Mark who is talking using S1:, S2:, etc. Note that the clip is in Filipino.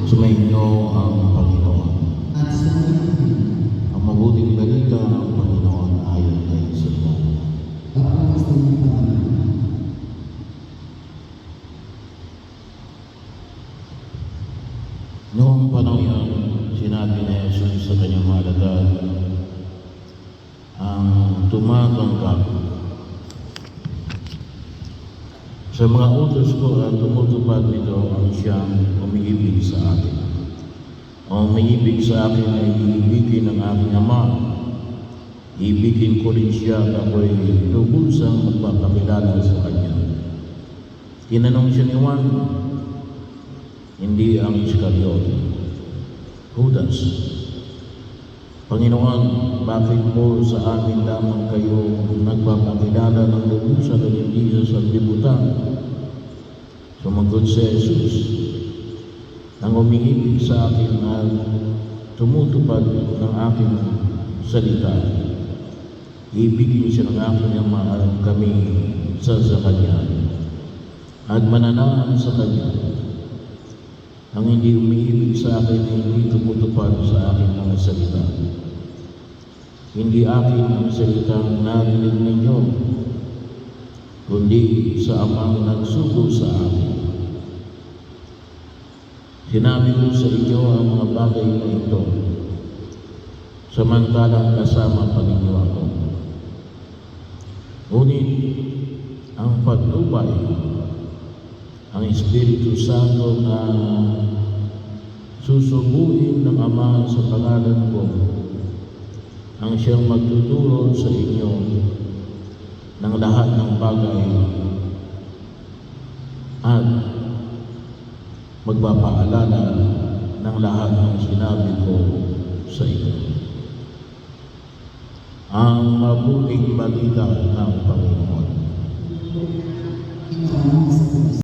S1: Sumainyo ang Panginoon.
S2: At sumainyo
S1: Ang mabuting balita ng Panginoon ayon kay San.
S2: Papos ng Panginoon.
S1: Noong panahon yun, sinabi ni Jesus sa kanyang mga alagad, ang tumatanggap sa mga utos ko at tumutupad nito ang siyang umiibig sa akin. Ang umiibig sa akin ay iibigin ng aking Ama. Ibigin ko rin siya at ako'y lubusang magpapakilala sa kanya. Tinanong siya ni Juan, hindi ang Iscariote, Judas, Panginoon, bakit po sa amin lamang kayo nagpapakilala ng lubusan at hindi sa sanlibutan? Sumagot si Jesus, nang umiibig sa akin at tumutupad ng aking salita, ibigin siya ng aking Ama at kami sa Kanya at mananahan sa Kanya. Ang hindi umiibig sa akin ay hindi tumutupad sa aking mga salita. Hindi akin ang salitang narinig ninyo, kundi sa Amang nagsugo sa akin. Sinabi ko sa inyo ang mga bagay na ito, samantalang kasama pa ninyo ako. Ngunit ang patnubay, ang Espiritu Santo na susubuin ng Ama sa pangalan ko, ang siyang magtuturo sa inyo ng lahat ng bagay at magpapaalala ng lahat ng sinabi ko sa inyo. Ang mabuting balita ng Panginoon.